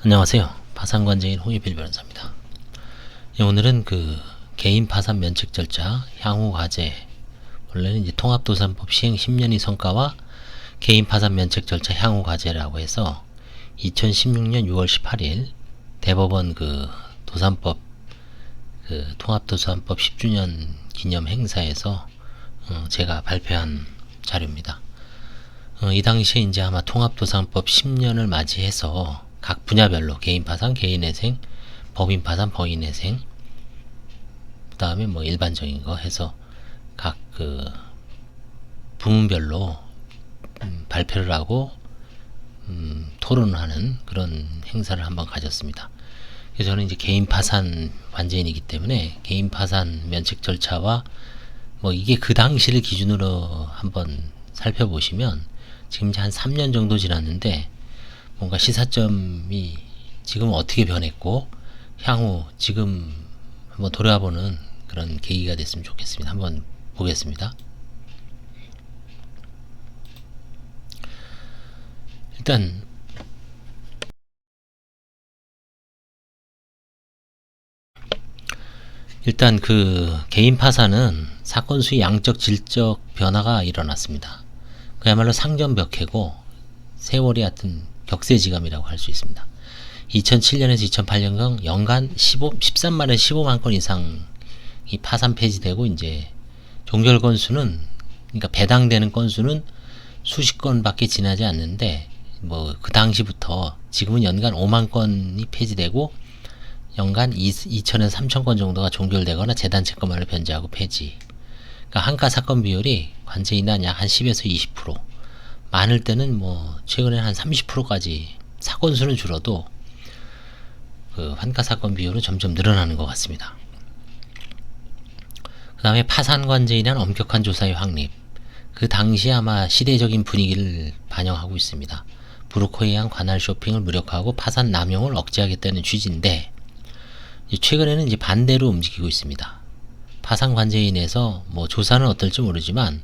안녕하세요. 파산관제인 홍익필 변호사입니다. 오늘은 개인 파산 면책 절차 향후 과제, 원래는 이제 통합도산법 시행 10년의 성과와 개인 파산 면책 절차 향후 과제라고 해서 2016년 6월 18일 대법원 도산법 통합도산법 10주년 기념 행사에서 제가 발표한 자료입니다. 이 당시에 이제 아마 통합도산법 10년을 맞이해서 각 분야별로 개인 파산, 개인회생, 법인 파산, 법인회생, 그 다음에 뭐 일반적인 거 해서 각 부문별로 발표를 하고 토론을 하는 그런 행사를 한번 가졌습니다. 그래서 저는 이제 개인 파산 관제인이기 때문에 개인 파산 면책 절차와 뭐 이게 그 당시를 기준으로 한번 살펴보시면 지금 이제 한 3년 정도 지났는데 뭔가 시사점이 지금 어떻게 변했고 향후 지금 한번 돌아보는 그런 계기가 됐으면 좋겠습니다. 한번 보겠습니다. 일단 개인 파산은 사건 수의 양적 질적 변화가 일어났습니다. 그야말로 상전벽해고 세월이 하여튼 격세지감이라고 할 수 있습니다. 2007년에서 2008년경 연간 13만에서 15만 건 이상 이 파산 폐지되고 이제 종결 건수는 그러니까 배당되는 건수는 수십 건밖에 지나지 않는데 뭐 그 당시부터 지금은 연간 5만 건이 폐지되고 연간 2천에서 3천 건 정도가 종결되거나 재단 채권만을 변제하고 폐지. 그러니까 한가 사건 비율이 관제인은 약 한 10에서 20%. 많을 때는 뭐 최근에는 한 30%까지 사건 수는 줄어도 환가 사건 비율은 점점 늘어나는 것 같습니다. 그 다음에 파산 관제인이란 엄격한 조사의 확립. 그 당시 아마 시대적인 분위기를 반영하고 있습니다. 브로커에 의한 관할 쇼핑을 무력화하고 파산 남용을 억제하겠다는 취지인데 최근에는 이제 반대로 움직이고 있습니다. 파산 관제인에서 뭐 조사는 어떨지 모르지만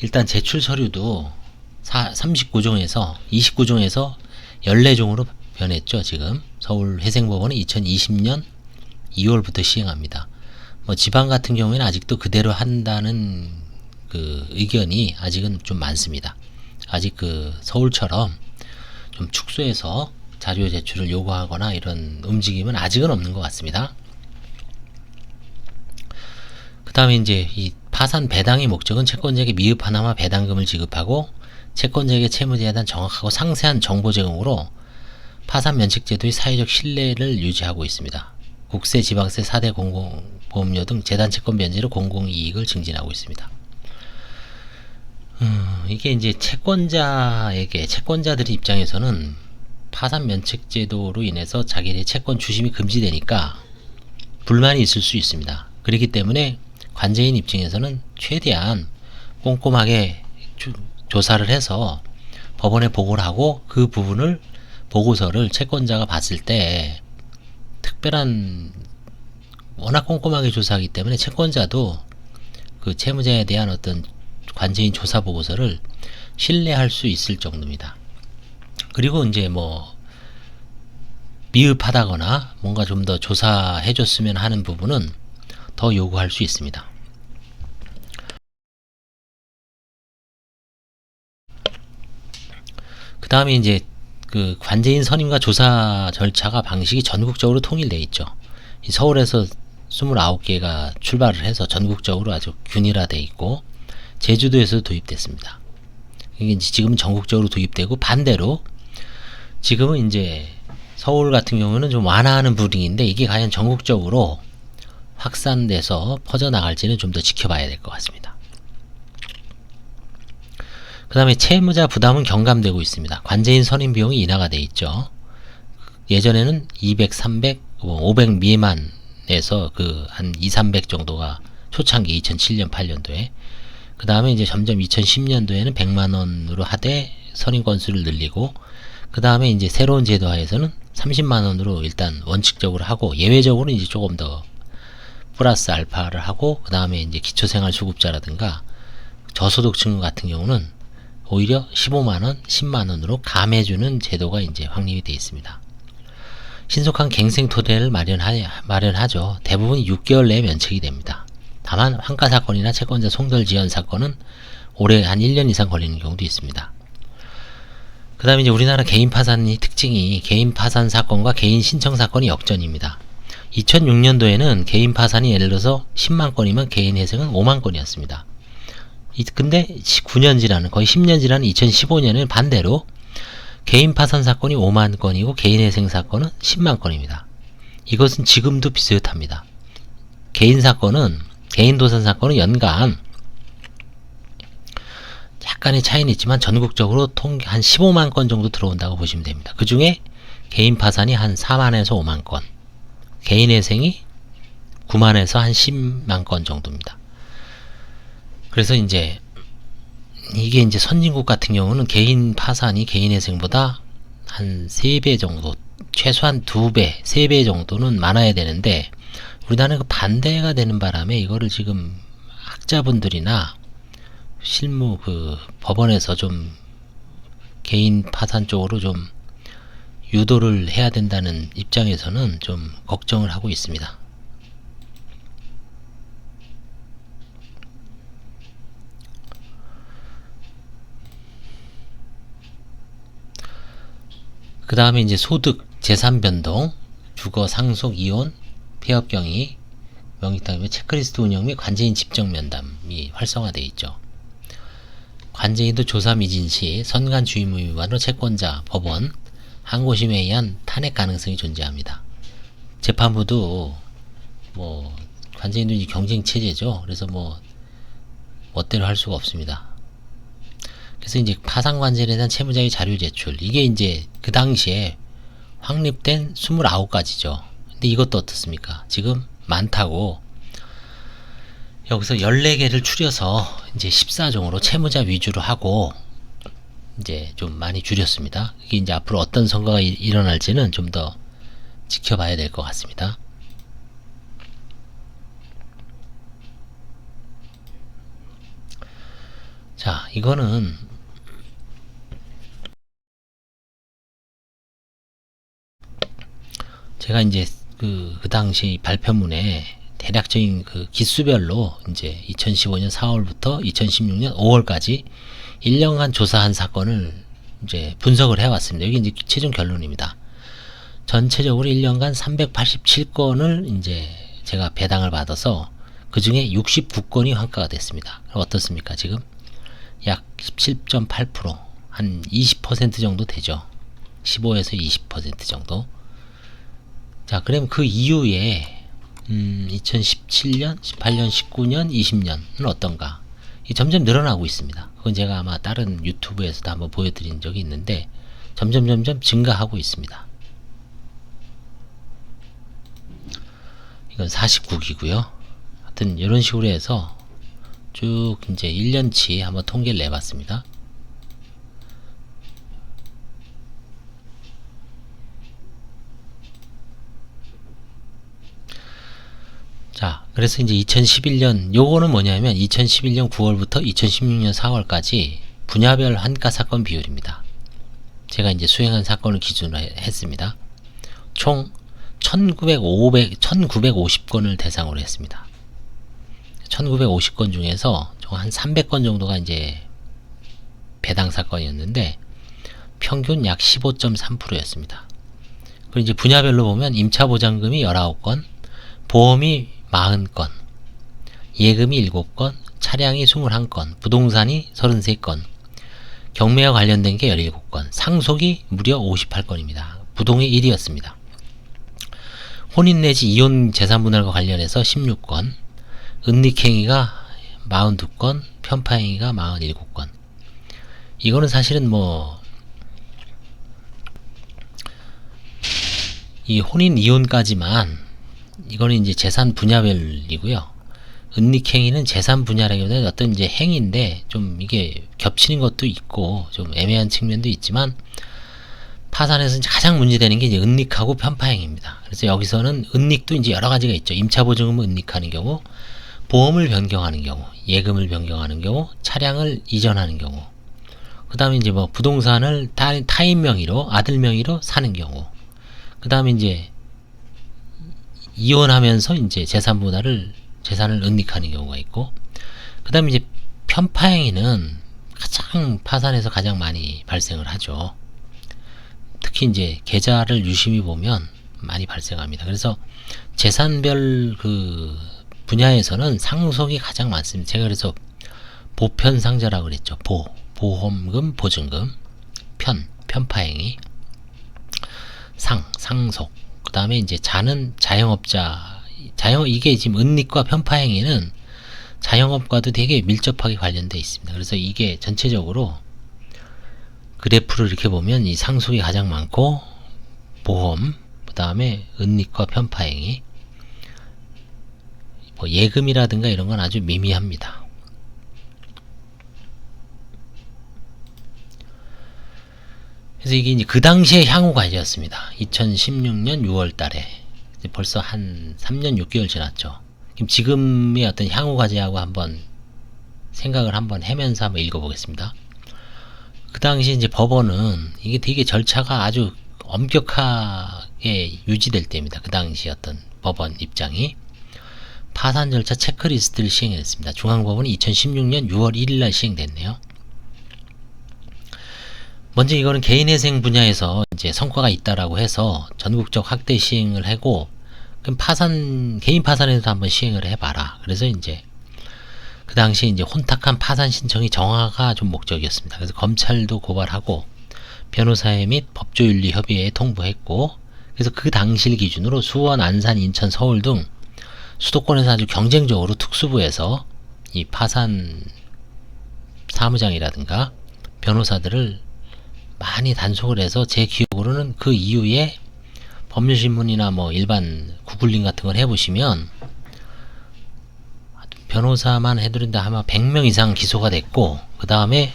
일단 제출 서류도 39종에서 29종에서 14종으로 변했죠. 지금 서울회생법원은 2020년 2월부터 시행합니다. 뭐 지방 같은 경우에는 아직도 그대로 한다는 의견이 아직은 좀 많습니다. 아직 서울처럼 좀 축소해서 자료 제출을 요구하거나 이런 움직임은 아직은 없는 것 같습니다. 그 다음에 이제 이 파산 배당의 목적은 채권자에게 미흡 하나마 배당금을 지급하고 채권자에게 채무자에 대한 정확하고 상세한 정보 제공으로 파산 면책제도의 사회적 신뢰를 유지하고 있습니다. 국세, 지방세, 4대 공공보험료 등 재단 채권 변제로 공공이익을 증진하고 있습니다. 이게 이제 채권자들의 입장에서는 파산 면책제도로 인해서 자기의 채권 추심이 금지되니까 불만이 있을 수 있습니다. 그렇기 때문에 관제인 입장에서는 최대한 꼼꼼하게 조사를 해서 법원에 보고를 하고 그 부분을 보고서를 채권자가 봤을 때 워낙 꼼꼼하게 조사하기 때문에 채권자도 그 채무자에 대한 어떤 관제인 조사 보고서를 신뢰할 수 있을 정도입니다. 그리고 이제 뭐 미흡하다거나 뭔가 좀 더 조사해 줬으면 하는 부분은 더 요구할 수 있습니다. 그 다음에 이제 관제인 선임과 조사 절차가 방식이 전국적으로 통일되어 있죠. 서울에서 29개가 출발을 해서 전국적으로 아주 균일화되어 있고 제주도에서도 도입됐습니다. 이게 지금은 전국적으로 도입되고 반대로 지금은 이제 서울 같은 경우는 좀 완화하는 분위기인데 이게 과연 전국적으로 확산돼서 퍼져나갈지는 좀 더 지켜봐야 될 것 같습니다. 그 다음에 채무자 부담은 경감되고 있습니다. 관제인 선임 비용이 인하가 되어 있죠. 예전에는 200, 300, 500 미만에서 한 2, 300 정도가 초창기 2007년, 8년도에 그 다음에 이제 점점 2010년도에는 100만원으로 하되 선임 건수를 늘리고 그 다음에 이제 새로운 제도 하에서는 30만원으로 일단 원칙적으로 하고 예외적으로 이제 조금 더 플러스 알파를 하고 그 다음에 이제 기초생활수급자라든가 저소득층 같은 경우는 오히려 15만원, 10만원으로 감해주는 제도가 이제 확립이 되어 있습니다. 신속한 갱생 토대를 마련하죠. 대부분 6개월 내에 면책이 됩니다. 다만 환가 사건이나 채권자 송달 지연 사건은 올해 한 1년 이상 걸리는 경우도 있습니다. 그 다음에 이제 우리나라 개인 파산의 특징이 개인 파산 사건과 개인 신청 사건이 역전입니다. 2006년도에는 개인 파산이 예를 들어서 10만 건이면 개인 회생은 5만 건이었습니다. 근데 9년 지나는 거의 10년 지나는 2015년에는 반대로 개인 파산 사건이 5만 건이고 개인 회생 사건은 10만 건입니다. 이것은 지금도 비슷합니다. 개인 도산 사건은 연간 약간의 차이는 있지만 전국적으로 한 15만 건 정도 들어온다고 보시면 됩니다. 그 중에 개인 파산이 한 4만에서 5만 건, 개인 회생이 9만에서 한 10만 건 정도입니다. 그래서 이제 이게 이제 선진국 같은 경우는 개인 파산이 개인 회생보다 한 3배 정도, 최소한 2배, 3배 정도는 많아야 되는데 우리나라는 그 반대가 되는 바람에 이거를 지금 학자분들이나 실무 법원에서 좀 개인 파산 쪽으로 좀 유도를 해야 된다는 입장에서는 좀 걱정을 하고 있습니다. 그 다음에 이제 소득, 재산 변동, 주거 상속, 이혼, 폐업 경위, 명의탁, 체크리스트 운영 및 관제인 집정 면담이 활성화되어 있죠. 관제인도 조사 미진 시 선관 주의무 위반으로 채권자, 법원, 항고심에 의한 탄핵 가능성이 존재합니다. 재판부도 관제인도 이제 경쟁 체제죠. 그래서 멋대로 할 수가 없습니다. 그래서 이제 파산 관제에 대한 채무자의 자료 제출, 이게 이제 그 당시에 확립된 29가지죠. 근데 이것도 어떻습니까? 지금 많다고 여기서 14개를 추려서 이제 14종으로 채무자 위주로 하고 이제 좀 많이 줄였습니다. 이게 이제 앞으로 어떤 선거가 일어날지는 좀 더 지켜봐야 될 것 같습니다. 자, 이거는 제가 이제 그 당시 발표문에 대략적인 그 기수별로 이제 2015년 4월부터 2016년 5월까지 1년간 조사한 사건을 이제 분석을 해왔습니다. 여기 이제 최종 결론입니다. 전체적으로 1년간 387건을 이제 제가 배당을 받아서 그 중에 69건이 환가가 됐습니다. 그럼 어떻습니까? 지금 약 17.8%, 한 20% 정도 되죠. 15에서 20% 정도. 자, 그럼 그 이후에 2017년, 18년, 19년, 20년은 어떤가? 점점 늘어나고 있습니다. 그건 제가 아마 다른 유튜브에서도 한번 보여드린 적이 있는데 점점 증가하고 있습니다. 이건 49기고요. 하여튼 이런 식으로 해서 쭉 이제 1년치 한번 통계를 내봤습니다. 자, 그래서 이제 2011년, 요거는 뭐냐면 2011년 9월부터 2016년 4월까지 분야별 환가 사건 비율입니다. 제가 이제 수행한 사건을 기준으로 했습니다. 총 1950건을 대상으로 했습니다. 1950건 중에서 한 300건 정도가 이제 배당 사건이었는데 평균 약 15.3%였습니다. 그리고 이제 분야별로 보면 임차 보장금이 19건, 보험이 40건, 예금이 7건, 차량이 21건, 부동산이 33건, 경매와 관련된 게 17건, 상속이 무려 58건입니다. 부동의 1위였습니다. 혼인 내지 이혼 재산 분할과 관련해서 16건, 은닉행위가 42건, 편파행위가 47건. 이거는 사실은 이 혼인 이혼까지만 이거는 이제 재산 분야별이고요. 은닉행위는 재산 분야라기보다는 어떤 이제 행위인데 좀 이게 겹치는 것도 있고 좀 애매한 측면도 있지만 파산에서 가장 문제되는 게 이제 은닉하고 편파행위입니다. 그래서 여기서는 은닉도 이제 여러 가지가 있죠. 임차보증금을 은닉하는 경우, 보험을 변경하는 경우, 예금을 변경하는 경우, 차량을 이전하는 경우, 그 다음에 이제 부동산을 타인 명의로, 아들 명의로 사는 경우, 그 다음에 이제 이혼하면서 이제 재산을 은닉하는 경우가 있고, 그 다음에 이제 편파행위는 가장 파산에서 가장 많이 발생을 하죠. 특히 이제 계좌를 유심히 보면 많이 발생합니다. 그래서 재산별 그 분야에서는 상속이 가장 많습니다. 제가 그래서 보편상저라고 그랬죠. 보험금, 보증금, 편파행위, 상속. 그 다음에 이제 자는 자영업자, 이게 지금 은닉과 편파행위는 자영업과도 되게 밀접하게 관련되어 있습니다. 그래서 이게 전체적으로 그래프를 이렇게 보면 이 상속이 가장 많고, 보험, 그 다음에 은닉과 편파행위, 뭐 예금이라든가 이런 건 아주 미미합니다. 그래서 이게 이제 그 당시의 향후과제였습니다. 2016년 6월 달에. 벌써 한 3년 6개월 지났죠. 그럼 지금의 어떤 향후과제하고 한번 생각을 한번 해면서 한번 읽어보겠습니다. 그 당시 이제 법원은 이게 되게 절차가 아주 엄격하게 유지될 때입니다. 그 당시 어떤 법원 입장이 파산 절차 체크리스트를 시행했습니다. 중앙법원이 2016년 6월 1일 날 시행됐네요. 먼저 이거는 개인회생 분야에서 이제 성과가 있다라고 해서 전국적 확대 시행을 하고, 그럼 개인 파산에도 한번 시행을 해봐라. 그래서 이제 그 당시 이제 혼탁한 파산 신청이 정화가 좀 목적이었습니다. 그래서 검찰도 고발하고 변호사회 및 법조윤리협의회에 통보했고, 그래서 그 당시를 기준으로 수원, 안산, 인천, 서울 등 수도권에서 아주 경쟁적으로 특수부에서 이 파산 사무장이라든가 변호사들을 많이 단속을 해서, 제 기억으로는 그 이후에 법률신문이나 뭐 일반 구글링 같은 걸 해보시면 변호사만 해드린다 하면 100명 이상 기소가 됐고, 그 다음에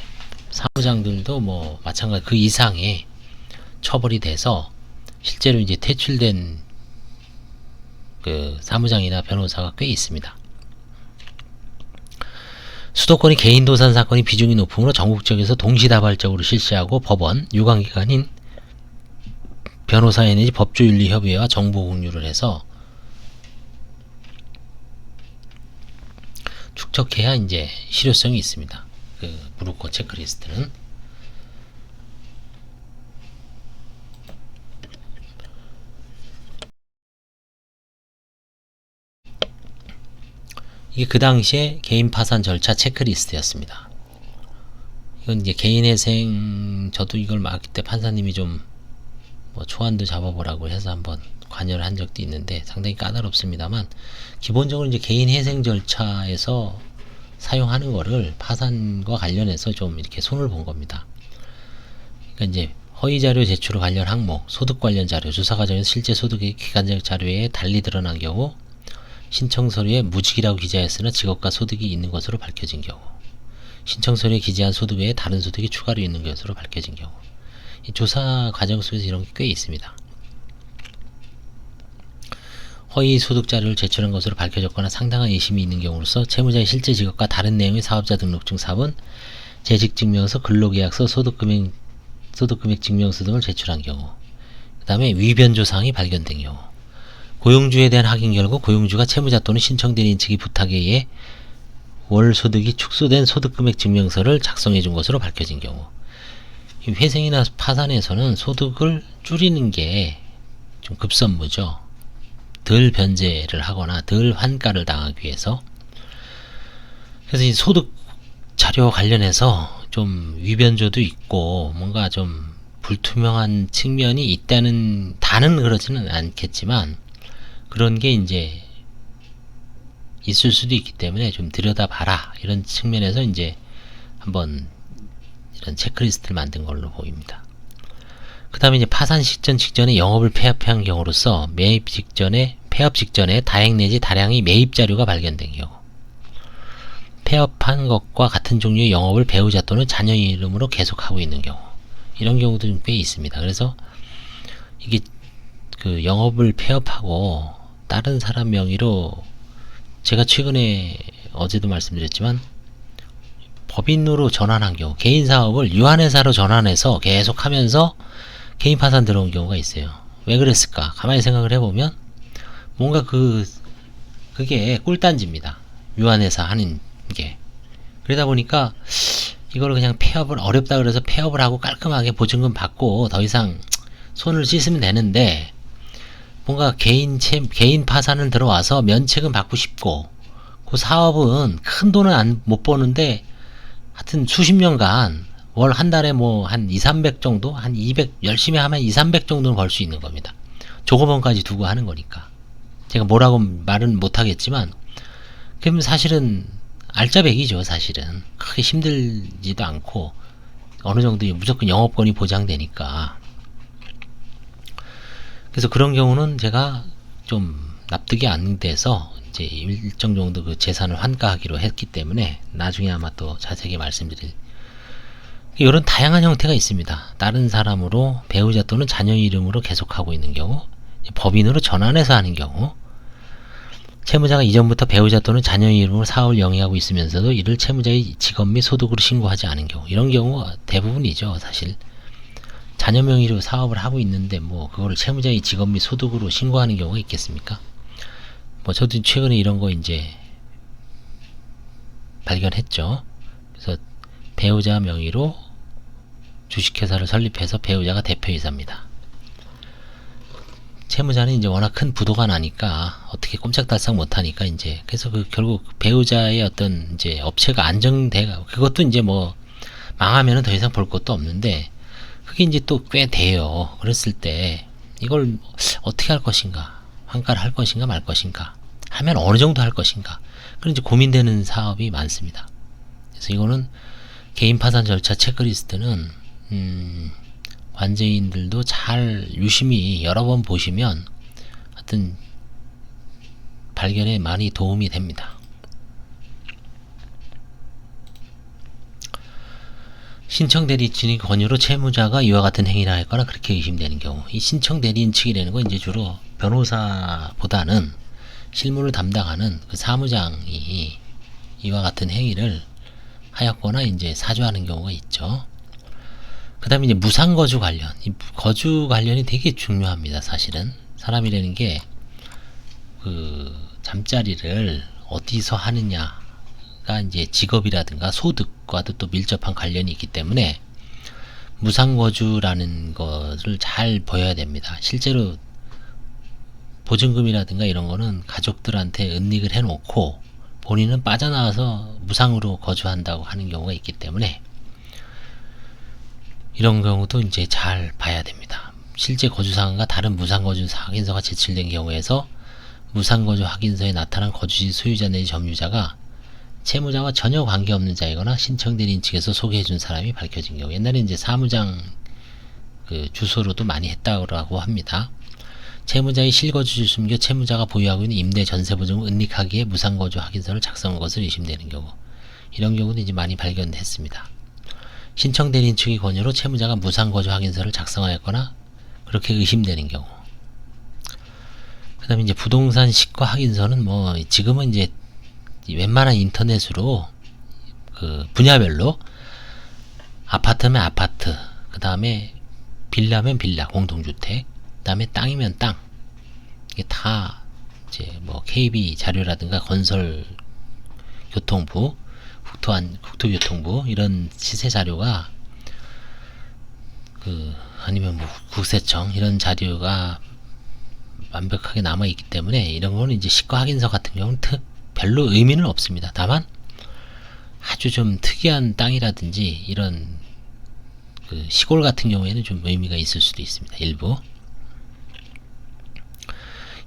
사무장들도 뭐 마찬가지 그 이상의 처벌이 돼서 실제로 이제 퇴출된 그 사무장이나 변호사가 꽤 있습니다. 수도권이 개인도산 사건이 비중이 높으므로 전국적에서 동시다발적으로 실시하고, 법원, 유관기관인 변호사회 내지 법조윤리협의회와 정보 공유를 해서 축적해야 이제 실효성이 있습니다. 그 브로커 체크리스트는. 이게 그 당시에 개인 파산 절차 체크리스트였습니다. 이건 이제 개인회생, 저도 이걸 맡을 때 판사님이 좀 뭐 초안도 잡아보라고 해서 한번 관여를 한 적도 있는데 상당히 까다롭습니다만, 기본적으로 이제 개인회생 절차에서 사용하는 거를 파산과 관련해서 좀 이렇게 손을 본 겁니다. 그러니까 이제 허위자료 제출 관련 항목, 소득 관련 자료, 조사 과정에서 실제 소득의 객관적 자료에 달리 드러난 경우, 신청 서류에 무직이라고 기재하였으나 직업과 소득이 있는 것으로 밝혀진 경우, 신청 서류에 기재한 소득 외에 다른 소득이 추가로 있는 것으로 밝혀진 경우, 이 조사 과정 속에서 이런 게 꽤 있습니다. 허위 소득 자료를 제출한 것으로 밝혀졌거나 상당한 의심이 있는 경우로서 채무자의 실제 직업과 다른 내용의 사업자 등록증 사본, 재직증명서, 근로계약서, 소득금액 증명서 등을 제출한 경우, 그 다음에 위변조사항이 발견된 경우, 고용주에 대한 확인 결과 고용주가 채무자 또는 신청대리인 측의 부탁에 의해 월 소득이 축소된 소득금액 증명서를 작성해 준 것으로 밝혀진 경우, 회생이나 파산에서는 소득을 줄이는 게 좀 급선무죠. 덜 변제를 하거나 덜 환가를 당하기 위해서. 그래서 이 소득 자료 관련해서 좀 위변조도 있고 뭔가 좀 불투명한 측면이 있다는, 다는 그러지는 않겠지만 그런 게 이제 있을 수도 있기 때문에 좀 들여다봐라, 이런 측면에서 이제 한번 이런 체크리스트를 만든 걸로 보입니다. 그 다음에 이제 파산 시점 직전에 영업을 폐업한 경우로서 폐업 직전에 다액 내지 다량의 매입 자료가 발견된 경우, 폐업한 것과 같은 종류의 영업을 배우자 또는 자녀 이름으로 계속하고 있는 경우, 이런 경우도 좀 꽤 있습니다. 그래서 이게 그 영업을 폐업하고 다른 사람 명의로, 제가 최근에 어제도 말씀드렸지만 법인으로 전환한 경우, 개인 사업을 유한회사로 전환해서 계속 하면서 개인 파산 들어온 경우가 있어요. 왜 그랬을까? 가만히 생각을 해보면 뭔가 그게 꿀단지입니다. 유한회사 하는 게. 그러다 보니까 이걸 그냥 폐업을 어렵다 그래서 폐업을 하고 깔끔하게 보증금 받고 더 이상 손을 씻으면 되는데, 뭔가 개인 파산은 들어와서 면책은 받고 싶고, 그 사업은 큰 돈은 못 버는데 하여튼 수십 년간 월 한 달에 뭐 한 2, 300 정도, 한 200, 열심히 하면 2, 300 정도는 벌 수 있는 겁니다. 조급원까지 두고 하는 거니까. 제가 뭐라고 말은 못 하겠지만, 그럼 사실은 알짜배기죠. 사실은 크게 힘들지도 않고 어느 정도 무조건 영업권이 보장되니까. 그래서 그런 경우는 제가 좀 납득이 안 돼서 이제 일정 정도 그 재산을 환가하기로 했기 때문에 나중에 아마 또 자세하게 말씀드릴, 이런 다양한 형태가 있습니다. 다른 사람으로 배우자 또는 자녀 이름으로 계속하고 있는 경우, 법인으로 전환해서 하는 경우, 채무자가 이전부터 배우자 또는 자녀 이름으로 사업을 영위하고 있으면서도 이를 채무자의 직업 및 소득으로 신고하지 않은 경우, 이런 경우가 대부분이죠. 사실 자녀 명의로 사업을 하고 있는데 뭐 그거를 채무자의 직업 및 소득으로 신고하는 경우가 있겠습니까? 뭐 저도 최근에 이런 거 이제 발견했죠. 그래서 배우자 명의로 주식회사를 설립해서 배우자가 대표이사입니다. 채무자는 이제 워낙 큰 부도가 나니까 어떻게 꼼짝달싹 못하니까 이제, 그래서 결국 배우자의 어떤 이제 업체가 안정돼가, 그것도 이제 뭐 망하면은 더 이상 볼 것도 없는데, 그게 이제 또 꽤 돼요. 그랬을 때 이걸 어떻게 할 것인가, 환가를 할 것인가 말 것인가, 하면 어느 정도 할 것인가, 그런 이제 고민되는 사업이 많습니다. 그래서 이거는 개인 파산 절차 체크리스트는 관제인들도 잘 유심히 여러 번 보시면 하여튼 발견에 많이 도움이 됩니다. 신청 대리인의 권유로 채무자가 이와 같은 행위를 했거나 그렇게 의심되는 경우, 이 신청 대리인 측이라는 건 이제 주로 변호사보다는 실무를 담당하는 그 사무장이 이와 같은 행위를 하였거나 이제 사주하는 경우가 있죠. 그 다음에 이제 무상거주 관련, 이 거주 관련이 되게 중요합니다. 사실은 사람이라는 게 그 잠자리를 어디서 하느냐가 이제 직업이라든가 소득과도 또 밀접한 관련이 있기 때문에 무상거주라는 것을 잘 보여야 됩니다. 실제로 보증금이라든가 이런 거는 가족들한테 은닉을 해놓고 본인은 빠져나와서 무상으로 거주한다고 하는 경우가 있기 때문에 이런 경우도 이제 잘 봐야 됩니다. 실제 거주사항과 다른 무상거주 확인서가 제출된 경우에서 무상거주 확인서에 나타난 거주지 소유자 내지 점유자가 채무자와 전혀 관계없는 자이거나 신청대리인 측에서 소개해준 사람이 밝혀진 경우, 옛날에 이제 사무장 그 주소로도 많이 했다고 합니다. 채무자의 실거주지를 숨겨 채무자가 보유하고 있는 임대 전세보증을 은닉하기에 무상거주 확인서를 작성한 것을 의심되는 경우, 이런 경우도 이제 많이 발견했습니다. 신청대리인 측의 권유로 채무자가 무상거주 확인서를 작성하였거나 그렇게 의심되는 경우, 그 다음에 이제 부동산 시가 확인서는 뭐 지금은 이제 웬만한 인터넷으로 그 분야별로 아파트면 아파트, 그 다음에 빌라면 빌라, 공동주택, 그 다음에 땅이면 땅, 이게 다 이제 뭐 KB 자료라든가 건설교통부, 국토교통부 이런 시세 자료가 아니면 뭐 국세청 이런 자료가 완벽하게 남아 있기 때문에 이런 거는 이제 시가 확인서 같은 경우는 별로 의미는 없습니다. 다만 아주 좀 특이한 땅이라든지 이런 그 시골 같은 경우에는 좀 의미가 있을 수도 있습니다. 일부.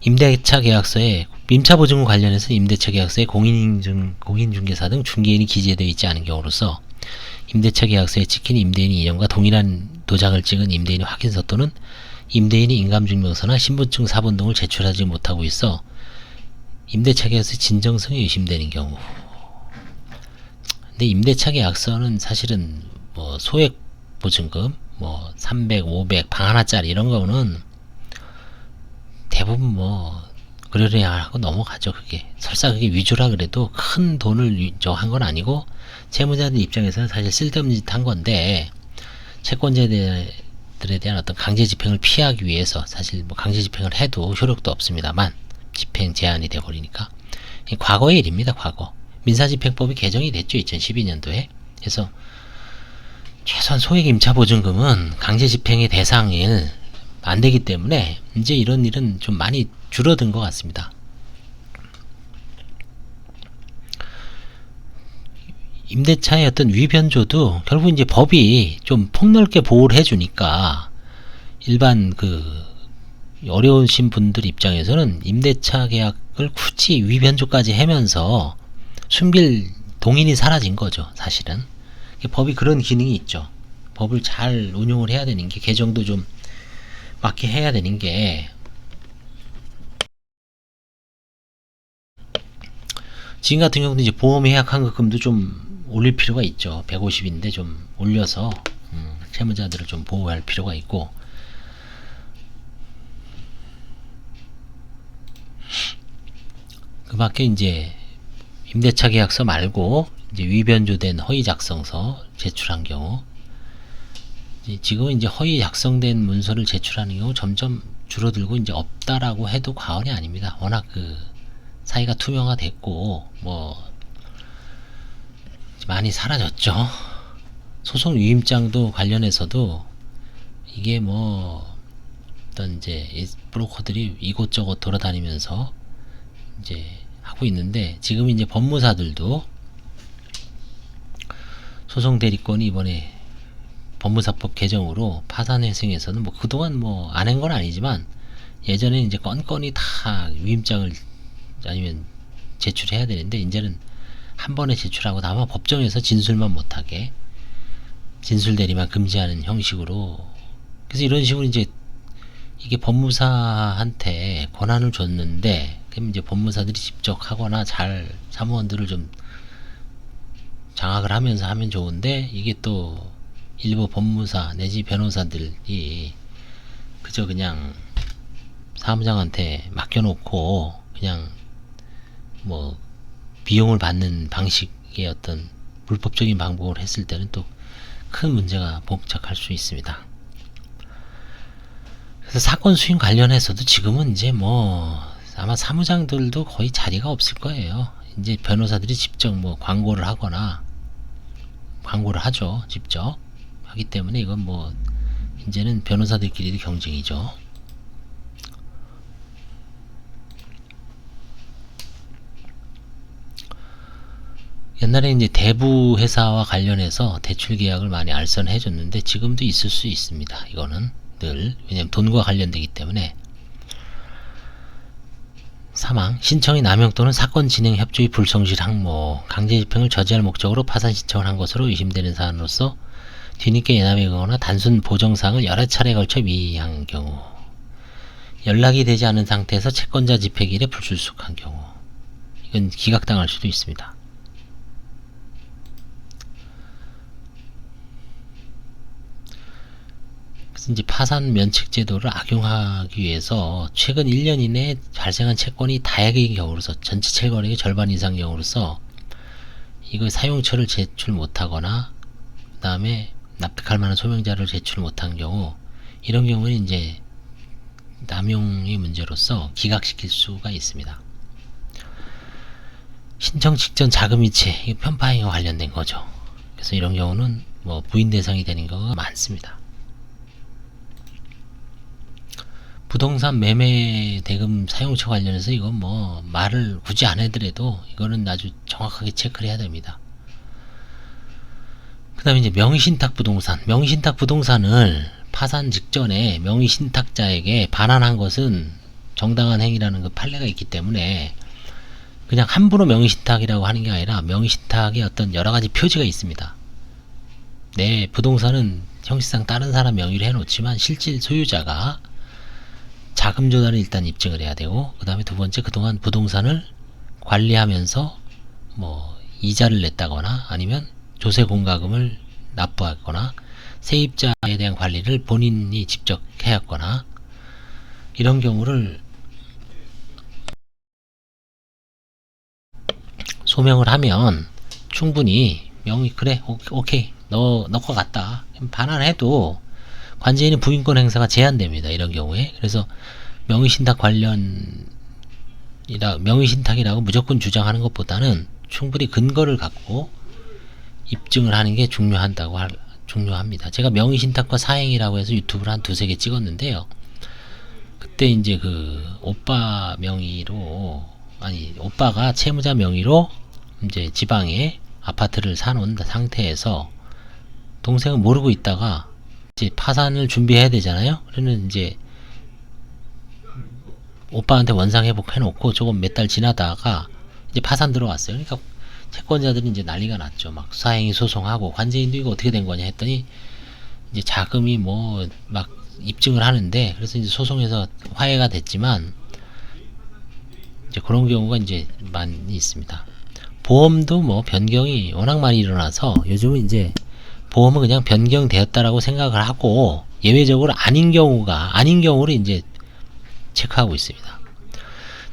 임대차 계약서에 임차보증금 관련해서 임대차 계약서에 공인중개사 등 중개인이 기재되어 있지 않은 경우로서 임대차 계약서에 찍힌 임대인의 이름과 동일한 도장을 찍은 임대인의 확인서 또는 임대인이 인감증명서나 신분증 사본 등을 제출하지 못하고 있어 임대차 계약서의 진정성이 의심되는 경우. 근데 임대차 계약서는 사실은 뭐 소액 보증금 뭐 300, 500, 방 하나짜리 이런 거는 대부분 뭐 그러려야 하고 넘어가죠. 그게 설사 그게 위조라 그래도 큰 돈을 한 건 아니고 채무자들 입장에서는 사실 쓸데없는 짓 한 건데 채권자에 사람들에 대한 어떤 강제 집행을 피하기 위해서, 사실 뭐 강제 집행을 해도 효력도 없습니다만 집행 제한이 돼버리니까, 과거의 일입니다. 과거. 민사집행법이 개정이 됐죠, 2012년도에. 그래서 최소한 소액 임차보증금은 강제 집행의 대상이 안 되기 때문에 이제 이런 일은 좀 많이 줄어든 것 같습니다. 임대차의 어떤 위변조도 결국 이제 법이 좀 폭넓게 보호를 해주니까 일반 어려우신 분들 입장에서는 임대차 계약을 굳이 위변조까지 하면서 숨길 동인이 사라진 거죠, 사실은. 법이 그런 기능이 있죠. 법을 잘 운용을 해야 되는 게, 개정도 좀 맞게 해야 되는 게, 지금 같은 경우는 이제 보험 예약 환급금도 좀 올릴 필요가 있죠. 150인데 좀 올려서 채무자들을 좀 보호할 필요가 있고, 그 밖에 이제 임대차 계약서 말고 이제 위변조된 허위 작성서 제출한 경우, 지금은 이제 허위 작성된 문서를 제출하는 경우 점점 줄어들고 이제 없다라고 해도 과언이 아닙니다. 워낙 사이가 투명화됐고 뭐 많이 사라졌죠. 소송 위임장도 관련해서도 이게 뭐 어떤 이제 브로커들이 이곳저곳 돌아다니면서 이제 하고 있는데, 지금 이제 법무사들도 소송 대리권이 이번에 법무사법 개정으로 파산회생에서는 뭐 그동안 뭐 안 한 건 아니지만 예전에 이제 건건이 다 위임장을 아니면 제출해야 되는데, 이제는 한 번에 제출하고 다만 법정에서 진술만 못하게 진술 대리만 금지하는 형식으로. 그래서 이런 식으로 이제 이게 법무사한테 권한을 줬는데, 그럼 이제 법무사들이 직접 하거나 잘 사무원들을 좀 장악을 하면서 하면 좋은데, 이게 또 일부 법무사 내지 변호사들이 그저 그냥 사무장한테 맡겨놓고 그냥 뭐 비용을 받는 방식의 어떤 불법적인 방법을 했을 때는 또 큰 문제가 봉착할 수 있습니다. 그래서 사건 수임 관련해서도 지금은 이제 뭐 아마 사무장들도 거의 자리가 없을 거예요. 이제 변호사들이 직접 뭐 광고를 하거나, 광고를 하죠. 직접 하기 때문에 이건 뭐 이제는 변호사들끼리도 경쟁이죠. 옛날에 이제 대부 회사와 관련해서 대출 계약을 많이 알선해 줬는데 지금도 있을 수 있습니다. 이거는 늘, 왜냐면 돈과 관련되기 때문에. 사망, 신청이 남용 또는 사건 진행 협조의 불성실 항목, 강제 집행을 저지할 목적으로 파산 신청을 한 것으로 의심되는 사안으로서 뒤늦게 예납에 응하거나 단순 보정사항을 여러 차례에 걸쳐 미한 경우, 연락이 되지 않은 상태에서 채권자 집행일에 불출석한 경우, 이건 기각당할 수도 있습니다. 그래서 이제 파산 면책 제도를 악용하기 위해서 최근 1년 이내에 발생한 채권이 다액의 경우로서, 전체 채권액의 절반 이상 경우로서 이거 사용처를 제출 못하거나 그 다음에 납득할 만한 소명자를 제출 못한 경우, 이런 경우는 이제 남용의 문제로서 기각시킬 수가 있습니다. 신청 직전 자금이체, 편파행위와 관련된 거죠. 그래서 이런 경우는 뭐 부인 대상이 되는 경우가 많습니다. 부동산 매매 대금 사용처 관련해서 이건 뭐 말을 굳이 안 해더라도 이거는 아주 정확하게 체크를 해야 됩니다. 그 다음에 이제 명의신탁 부동산. 명의신탁 부동산을 파산 직전에 명의신탁자에게 반환한 것은 정당한 행위라는 그 판례가 있기 때문에 그냥 함부로 명의신탁이라고 하는 게 아니라 명의신탁의 어떤 여러가지 표지가 있습니다. 내 부동산은 형식상 다른 사람 명의로 해놓지만 실질 소유자가 자금 조달을 일단 입증을 해야 되고, 그 다음에 두 번째, 그동안 부동산을 관리하면서 뭐 이자를 냈다거나 아니면 조세 공과금을 납부하거나 세입자에 대한 관리를 본인이 직접 해왔거나, 이런 경우를 소명을 하면 충분히 명의, 그래 오케이 너 거 같다 반환해도 관제인의 부인권 행사가 제한됩니다. 이런 경우에. 그래서 명의신탁 명의신탁이라고 무조건 주장하는 것보다는 충분히 근거를 갖고 입증을 하는 게 중요합니다. 제가 명의신탁과 사행이라고 해서 유튜브를 한 두세 개 찍었는데요. 그때 이제 그 오빠가 채무자 명의로 이제 지방에 아파트를 사놓은 상태에서 동생은 모르고 있다가 이제 파산을 준비해야 되잖아요. 그러면 이제 오빠한테 원상 회복해놓고 조금 몇 달 지나다가 이제 파산 들어왔어요. 그러니까 채권자들이 이제 난리가 났죠. 막 사행위 소송하고 관제인도 이거 어떻게 된 거냐 했더니 이제 자금이 뭐 막 입증을 하는데, 그래서 이제 소송에서 화해가 됐지만 이제 그런 경우가 이제 많이 있습니다. 보험도 뭐 변경이 워낙 많이 일어나서 요즘은 이제 보험은 그냥 변경되었다라고 생각을 하고 예외적으로 아닌 경우를 이제 체크하고 있습니다.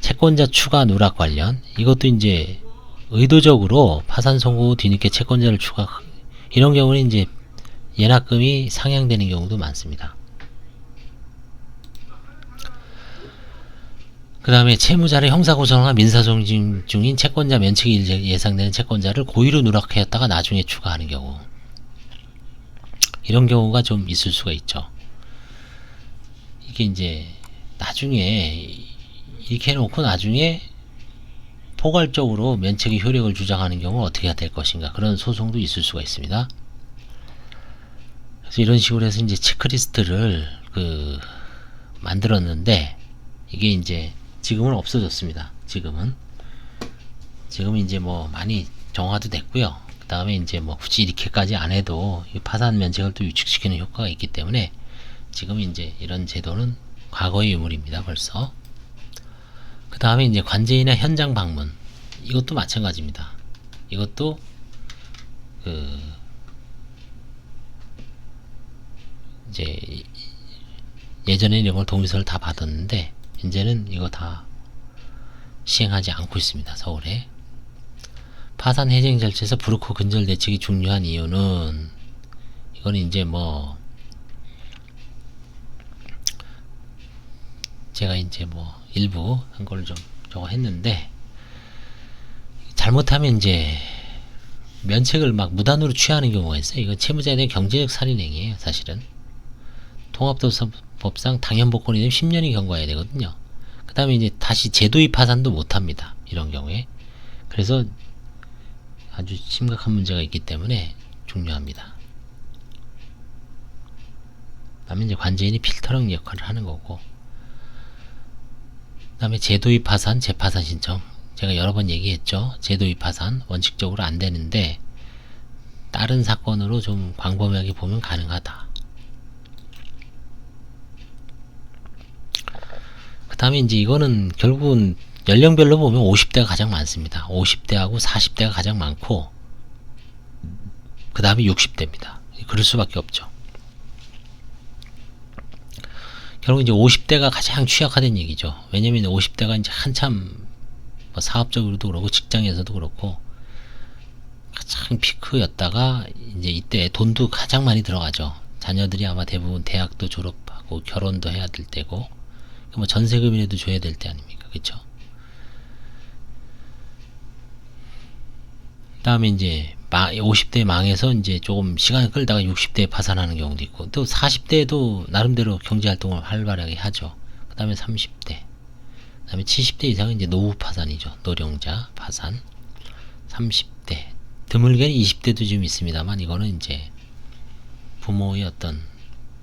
채권자 추가 누락 관련, 이것도 이제 의도적으로 파산 선고 뒤늦게 채권자를 이런 경우는 이제 예납금이 상향되는 경우도 많습니다. 그 다음에 채무자를 형사고소나 민사소송 중인 채권자 면책이 예상되는 채권자를 고의로 누락하였다가 나중에 추가하는 경우, 이런 경우가 좀 있을 수가 있죠. 이게 이제 나중에 이렇게 해놓고 나중에 포괄적으로 면책의 효력을 주장하는 경우는 어떻게 해야 될 것인가, 그런 소송도 있을 수가 있습니다. 그래서 이런 식으로 해서 이제 체크리스트를 만들었는데, 이게 이제 지금은 없어졌습니다. 지금은 이제 뭐 많이 정화도 됐고요. 그 다음에 이제 뭐 굳이 이렇게까지 안 해도 파산 면책을 또 유축시키는 효과가 있기 때문에 지금 이제 이런 제도는 과거의 유물입니다. 벌써. 그 다음에 이제 관제인의 현장 방문, 이것도 마찬가지입니다. 이것도 이제 예전에 이런 걸 동의서를 다 받았는데 이제는 이거 다 시행하지 않고 있습니다. 서울에. 파산 해쟁 절차에서 브로커 근절 대책이 중요한 이유는, 이거는 이제 뭐 제가 이제 뭐 일부 한 걸 좀 저거 했는데, 잘못하면 이제 면책을 막 무단으로 취하는 경우가 있어요. 이건 채무자에 대한 경제적 살인행위예요. 사실은 통합도서법상 당연복권이 되면 10년이 경과해야 되거든요. 그 다음에 이제 다시 제도입 파산도 못합니다. 이런 경우에. 그래서 아주 심각한 문제가 있기 때문에 중요합니다. 그 다음에 이제 관제인이 필터링 역할을 하는 거고, 그 다음에 제도입 파산, 재파산 신청. 제가 여러 번 얘기했죠. 제도입 파산 원칙적으로 안 되는데 다른 사건으로 좀 광범위하게 보면 가능하다. 그 다음에 이제 이거는 결국은 연령별로 보면 50대가 가장 많습니다. 50대하고 40대가 가장 많고, 그 다음에 60대입니다. 그럴 수밖에 없죠. 결국 이제 50대가 가장 취약화된 얘기죠. 왜냐면 50대가 이제 한참 뭐 사업적으로도 그렇고 직장에서도 그렇고 가장 피크였다가 이제 이때 돈도 가장 많이 들어가죠. 자녀들이 아마 대부분 대학도 졸업하고 결혼도 해야 될 때고, 뭐 전세금이라도 줘야 될 때 아닙니까? 그쵸? 그 다음에 이제 50대 망해서 이제 조금 시간을 끌다가 60대에 파산하는 경우도 있고, 또 40대에도 나름대로 경제활동을 활발하게 하죠. 그 다음에 30대, 그 다음에 70대 이상은 이제 노후 파산이죠. 노령자 파산. 30대, 드물게는 20대도 좀 있습니다만, 이거는 이제 부모의 어떤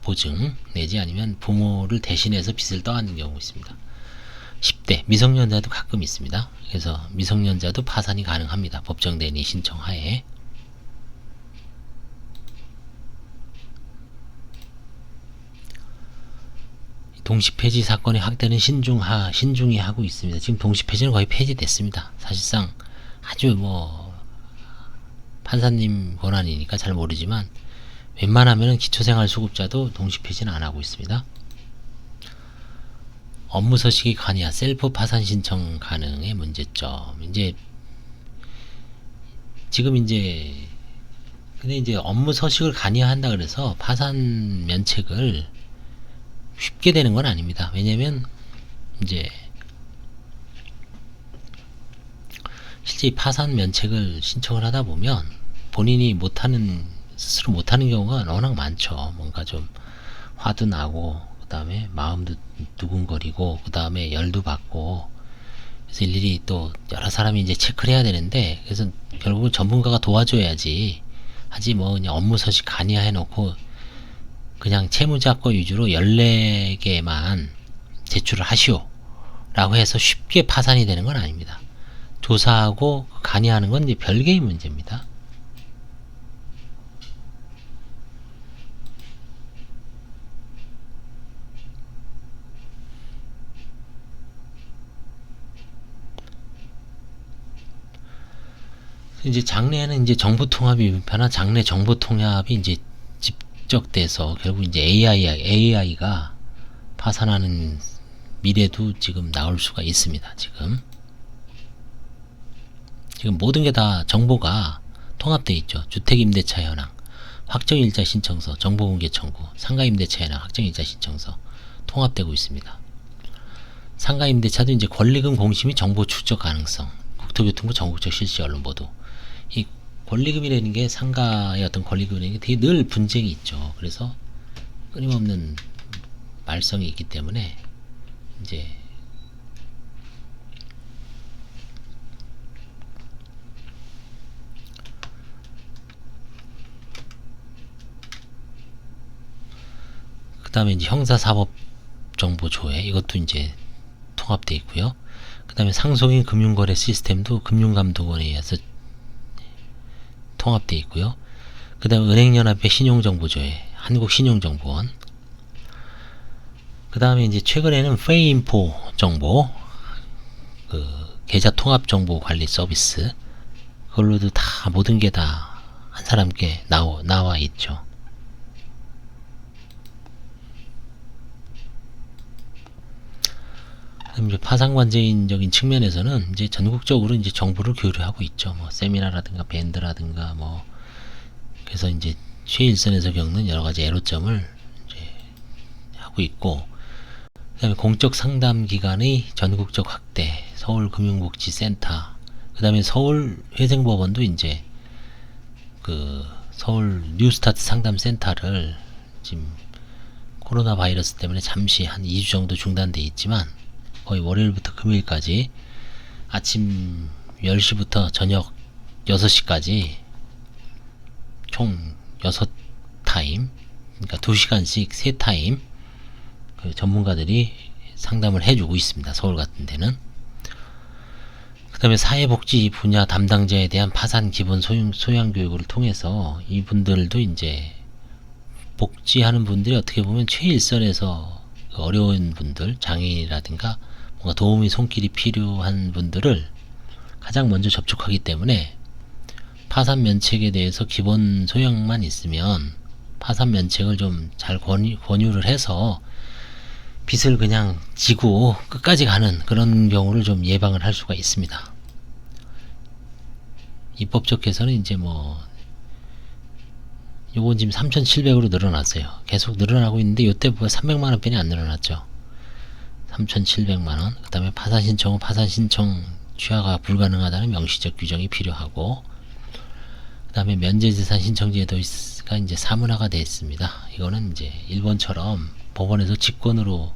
보증 내지 아니면 부모를 대신해서 빚을 떠안는 경우가 있습니다. 10대 미성년자도 가끔 있습니다. 그래서 미성년자도 파산이 가능합니다. 법정 대리 신청 하에. 동시폐지 사건의 확대는 신중히 하고 있습니다. 지금 동시폐지는 거의 폐지됐습니다. 사실상 아주 뭐 판사님 권한이니까 잘 모르지만 웬만하면 기초생활수급자도 동시폐지는 안 하고 있습니다. 업무서식이 관이야 셀프 파산 신청 가능의 문제점. 이제 지금 이제 근데 이제 업무 서식을 간이화한다 그래서 파산 면책을 쉽게 되는 건 아닙니다. 왜냐면 이제 실제 파산 면책을 신청을 하다 보면 본인이 스스로 못하는 경우가 워낙 많죠. 뭔가 좀 화도 나고, 그 다음에 마음도 두근거리고, 그 다음에 열도 받고, 그래서 일일이 또 여러 사람이 이제 체크를 해야 되는데, 그래서 결국은 전문가가 도와줘야지 하지, 뭐 그냥 업무 서식 간이화 해놓고 그냥 채무자권 위주로 14개만 제출을 하시오 라고 해서 쉽게 파산이 되는 건 아닙니다. 조사하고 간이하는 건 이제 별개의 문제입니다. 이제 장래에는 이제 정보 통합이 변화, 장래 정보 통합이 이제 집적돼서 결국 이제 AI가 파산하는 미래도 지금 나올 수가 있습니다. 지금 모든 게 다 정보가 통합되어 있죠. 주택임대차 현황, 확정일자 신청서, 정보공개 청구, 상가임대차 현황, 확정일자 신청서 통합되고 있습니다. 상가임대차도 이제 권리금 공시 및 정보 축적 가능성, 국토교통부 전국적 실시 언론 보도. 이 권리금이라는 게 상가의 어떤 권리금이라는 게 되게 늘 분쟁이 있죠. 그래서 끊임없는 말썽이 있기 때문에 이제 그 다음에 이제 형사사법정보조회 이것도 이제 통합되어 있고요. 그 다음에 상속인 금융거래 시스템도 금융감독원에 의해서 통합되어 있고요. 그 다음에 은행연합의 신용정보조회, 한국신용정보원. 그 다음에 이제 최근에는 페이인포 정보, 그 계좌 통합 정보 관리 서비스, 그걸로도 다 모든 게 다 한 사람께 나와 있죠. 이제 파산관제인적인 측면에서는 이제 전국적으로 이제 정보를 교류하고 있죠. 뭐 세미나라든가 밴드라든가 뭐 그래서 이제 최일선에서 겪는 여러 가지 애로점을 이제 하고 있고, 그다음에 공적 상담 기관의 전국적 확대, 서울금융복지센터, 그다음에 서울회생법원도 이제 그 서울 뉴스타트 상담센터를 지금 코로나 바이러스 때문에 잠시 한 2주 정도 중단돼 있지만 거의 월요일부터 금요일까지 아침 10시부터 저녁 6시까지 총 6타임, 그러니까 2시간씩 3타임 그 전문가들이 상담을 해주고 있습니다. 서울 같은 데는. 그 다음에 사회복지 분야 담당자에 대한 파산 기본 소양 교육을 통해서 이분들도 이제 복지하는 분들이 어떻게 보면 최일선에서 어려운 분들, 장애인이라든가 뭔가 도움이 손길이 필요한 분들을 가장 먼저 접촉하기 때문에 파산 면책에 대해서 기본 소양만 있으면 파산 면책을 좀 잘 권유를 해서 빚을 그냥 지고 끝까지 가는 그런 경우를 좀 예방을 할 수가 있습니다. 입법적 개선은 이제 뭐 요건 지금 3,700으로 늘어났어요. 계속 늘어나고 있는데 요때보다 300만원 편이 안 늘어났죠. 3,700만원. 그 다음에 파산 신청은 파산 신청 취하가 불가능하다는 명시적 규정이 필요하고, 그 다음에 면제재산 신청 제도가 이제 사문화가 됐습니다. 이거는 이제 일본처럼 법원에서 직권으로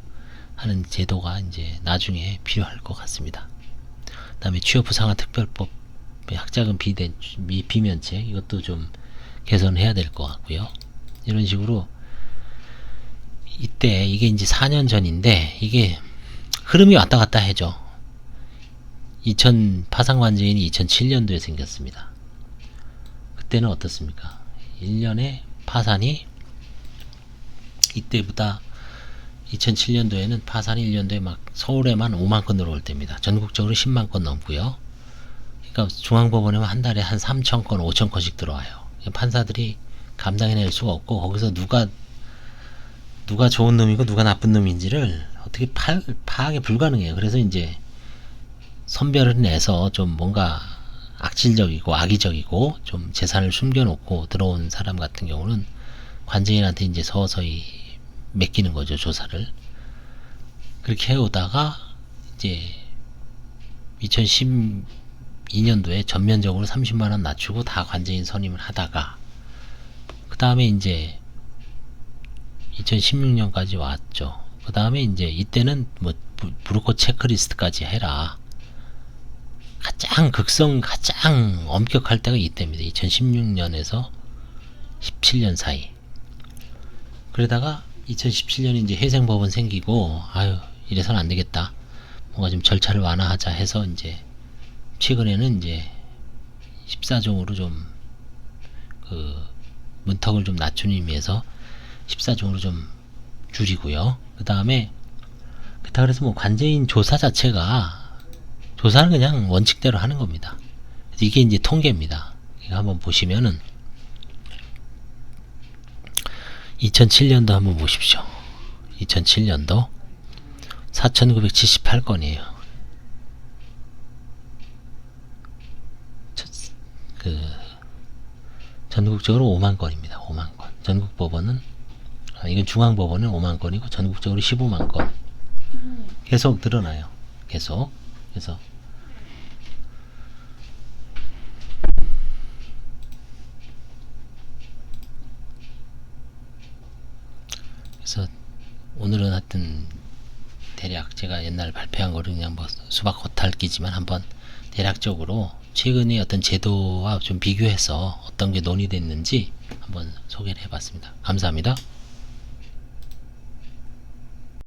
하는 제도가 이제 나중에 필요할 것 같습니다. 그 다음에 취업 후 상환 특별법, 학자금 비면책 이것도 좀 개선해야 될 것 같고요. 이런 식으로 이때 이게 이제 4년 전인데 이게 흐름이 왔다 갔다 해죠. 파산관제인이 2007년도에 생겼습니다. 그때는 어떻습니까? 1년에 파산이 이때보다 2007년도에는 파산이 1년도에 막 서울에만 5만 건 들어올 때입니다. 전국적으로 10만 건 넘고요. 그러니까 중앙법원에만 한 달에 한 3천 건, 5천 건씩 들어와요. 판사들이 감당해낼 수가 없고 거기서 누가 좋은 놈이고 누가 나쁜 놈인지를 어떻게 파악이 불가능해요. 그래서 이제 선별을 내서 좀 뭔가 악질적이고 악의적이고 좀 재산을 숨겨놓고 들어온 사람 같은 경우는 관제인한테 이제 서서히 맡기는 거죠, 조사를. 그렇게 해오다가 이제 2012년도에 전면적으로 30만원 낮추고 다 관제인 선임을 하다가 그 다음에 이제 2016년까지 왔죠. 그 다음에 이제 이때는 뭐 브로커 체크리스트까지 해라. 가장 엄격할 때가 이때입니다. 2016년에서 17년 사이. 그러다가 2017년에 이제 회생법은 생기고, 아유, 이래서는 안 되겠다. 뭔가 좀 절차를 완화하자 해서 이제 최근에는 이제 14종으로 좀 그 문턱을 좀 낮추는 의미에서 14종으로 좀 줄이고요. 그 다음에 그렇다 그래서 뭐 관제인 조사 자체가 조사는 그냥 원칙대로 하는 겁니다. 이게 이제 통계입니다. 이거 한번 보시면은 2007년도 한번 보십시오. 2007년도 4,978건이에요. 전국적으로 5만 건입니다. 5만 건. 전국 법원은 이건 중앙 법원은 5만 건이고 전국적으로 15만 건. 계속 늘어나요. 계속. 그래서 오늘은 하여튼 대략 제가 옛날 발표한 거를 그냥 뭐 수박 겉핥기지만 한번 대략적으로 최근의 어떤 제도와 좀 비교해서 어떤 게 논의됐는지 한번 소개를 해봤습니다. 감사합니다.